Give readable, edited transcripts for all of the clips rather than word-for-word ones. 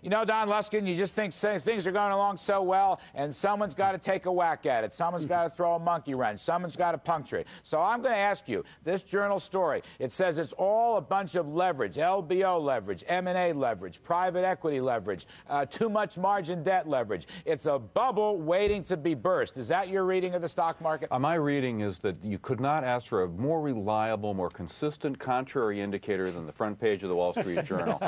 You know, Don Luskin, you just think things are going along so well, and someone's got to take a whack at it. Someone's got to throw a monkey wrench. Someone's got to puncture it. So I'm going to ask you, this journal story, it says it's all a bunch of leverage, LBO leverage, M&A leverage, private equity leverage, too much margin debt leverage. It's a bubble waiting to be burst. Is that your reading of the stock market? My reading is that you could not ask for a more reliable, more consistent contrary indicator than the front page of the Wall Street Journal.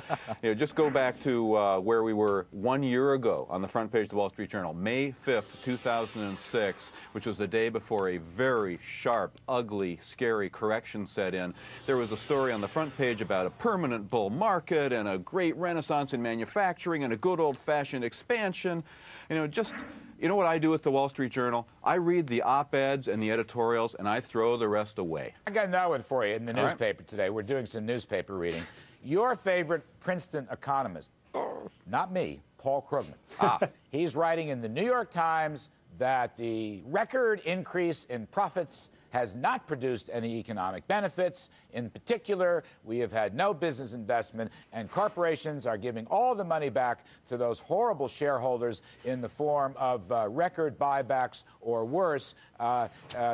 You know, just go back to where we were 1 year ago on the front page of the Wall Street Journal, May 5th, 2006, which was the day before a very sharp, ugly, scary correction set in. There was a story on the front page about a permanent bull market and a great renaissance in manufacturing and a good old-fashioned expansion. You know what I do with the Wall Street Journal? I read the op-eds and the editorials, and I throw the rest away. I got another one for you in the newspaper today. We're doing some newspaper reading. Your favorite Princeton economist, not me, Paul Krugman. He's writing in the New York Times that the record increase in profits has not produced any economic benefits. In particular, we have had no business investment, and corporations are giving all the money back to those horrible shareholders in the form of record buybacks or worse,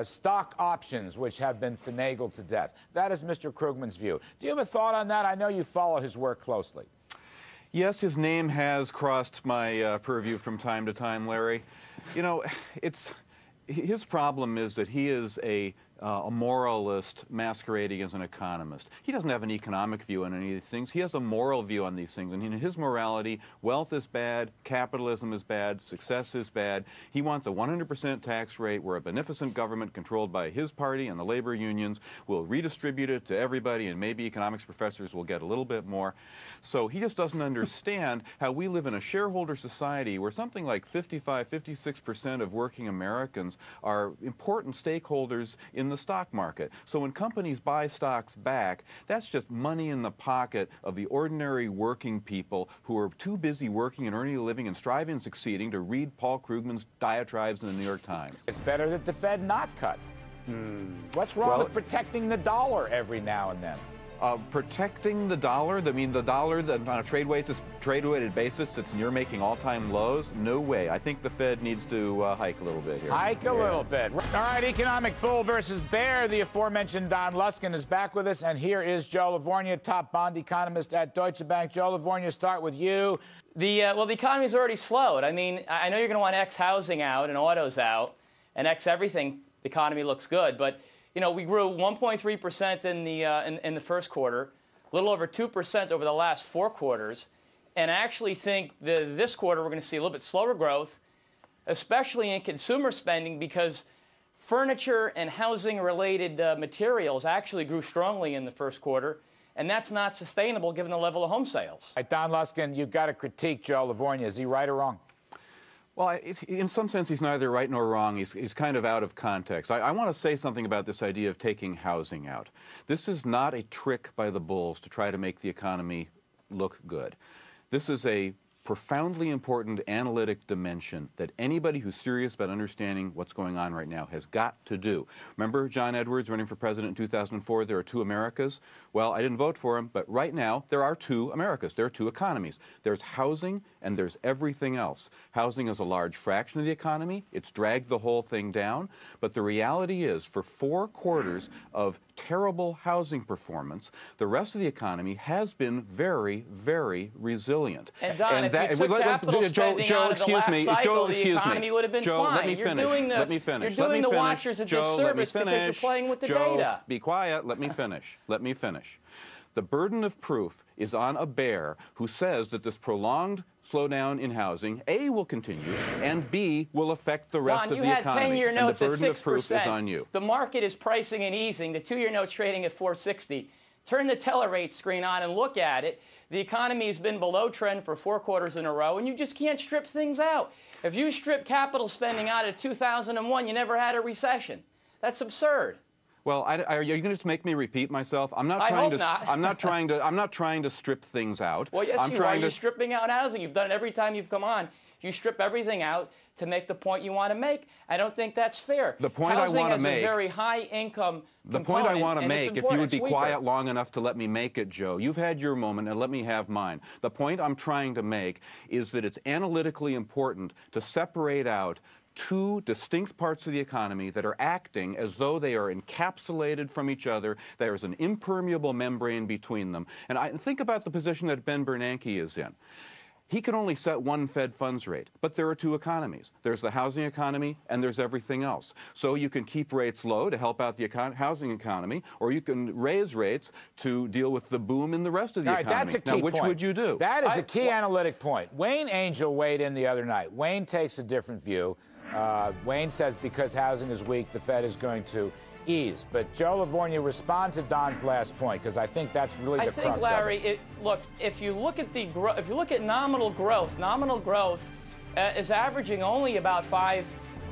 stock options, which have been finagled to death. That is Mr. Krugman's view. Do you have a thought on that? I know you follow his work closely. Yes, his name has crossed my purview from time to time, Larry. You know, his problem is that he is a moralist masquerading as an economist. He doesn't have an economic view on any of these things. He has a moral view on these things. And in his morality, wealth is bad, capitalism is bad, success is bad. He wants a 100% tax rate where a beneficent government controlled by his party and the labor unions will redistribute it to everybody, and maybe economics professors will get a little bit more. So he just doesn't understand how we live in a shareholder society where something like 55, 56% of working Americans are important stakeholders in the stock market. So when companies buy stocks back, that's just money in the pocket of the ordinary working people who are too busy working and earning a living and striving and succeeding to read Paul Krugman's diatribes in the New York Times. It's better that the Fed not cut. What's wrong with protecting the dollar every now and then? Protecting the dollar? I mean, the dollar that on a trade-weighted basis that's near making all-time lows? No way. I think the Fed needs to hike a little bit here. Hike a little bit. All right, economic bull versus bear. The aforementioned Don Luskin is back with us, and here is Joe Livornia, top bond economist at Deutsche Bank. Joe Livornia, start with you. Well, the economy's already slowed. I mean, I know you're going to want X housing out and autos out, and X everything. The economy looks good, but you know, we grew 1.3% in the first quarter, a little over 2% over the last 4 quarters, and I actually think this quarter we're going to see a little bit slower growth, especially in consumer spending, because furniture and housing-related materials actually grew strongly in the first quarter, and that's not sustainable given the level of home sales. Don Luskin, you've got to critique Joe Livornia. Is he right or wrong? Well, in some sense, he's neither right nor wrong. He's kind of out of context. I want to say something about this idea of taking housing out. This is not a trick by the bulls to try to make the economy look good. This is a profoundly important analytic dimension that anybody who's serious about understanding what's going on right now has got to do. Remember John Edwards running for president in 2004, there are 2 Americas? Well, I didn't vote for him, but right now there are 2 Americas. There are 2 economies. There's housing and there's everything else. Housing is a large fraction of the economy. It's dragged the whole thing down. But the reality is, for 4 quarters of terrible housing performance, the rest of the economy has been very, very resilient. And Don, if you took capital spending out of the last cycle, the economy would have been fine. Let me finish. Let me finish. You're doing the watchers a disservice because you're playing with the data. Be quiet. Let me finish. Let me finish. The burden of proof is on a bear who says that this prolonged slowdown in housing, A, will continue, and B, will affect the rest of the economy. Don, you had 10-year notes at 6%. And the burden of proof is on you. The market is pricing and easing. The 2-year note's trading at 460. Turn the teller rate screen on and look at it. The economy has been below trend for 4 quarters in a row, and you just can't strip things out. If you strip capital spending out of 2001, you never had a recession. That's absurd. Well, are you going to make me repeat myself? I'm not trying to strip things out. Well, yes, you are. You're stripping out housing. You've done it every time you've come on. You strip everything out to make the point you want to make. I don't think that's fair. The point I want to make. Housing has a very high income The point I want to make, if you would be quiet long enough to let me make it, Joe. You've had your moment, and let me have mine. The point I'm trying to make is that it's analytically important to separate out two distinct parts of the economy that are acting as though they are encapsulated from each other. There's an impermeable membrane between them. And think about the position that Ben Bernanke is in. He can only set one Fed funds rate, but there are two economies. There's the housing economy and there's everything else. So you can keep rates low to help out the housing economy, or you can raise rates to deal with the boom in the rest of the economy. That's a key now, which point. would you do? That is a key analytic point. Wayne Angel weighed in the other night. Wayne takes a different view. Wayne says because housing is weak, the Fed is going to ease. But Joe Livornia, respond to Don's last point, because I think that's really the crux of it. I think, Larry, look, if you look at nominal growth is averaging only about a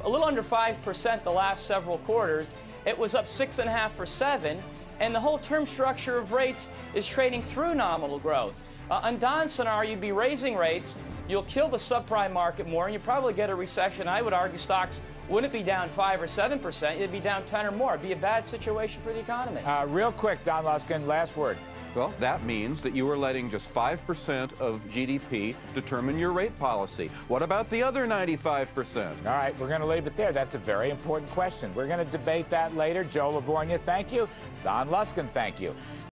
little under 5% the last several quarters. It was up 6.5 for 7, and the whole term structure of rates is trading through nominal growth. On Don's scenario, you'd be raising rates, you'll kill the subprime market more, and you probably get a recession. I would argue stocks wouldn't be down 5 or 7%, it'd be down 10 or more. It'd be a bad situation for the economy. Real quick, Don Luskin, last word. Well, that means that you are letting just 5% of GDP determine your rate policy. What about the other 95%? All right, we're going to leave it there. That's a very important question. We're going to debate that later. Joe Livornia, thank you. Don Luskin, thank you.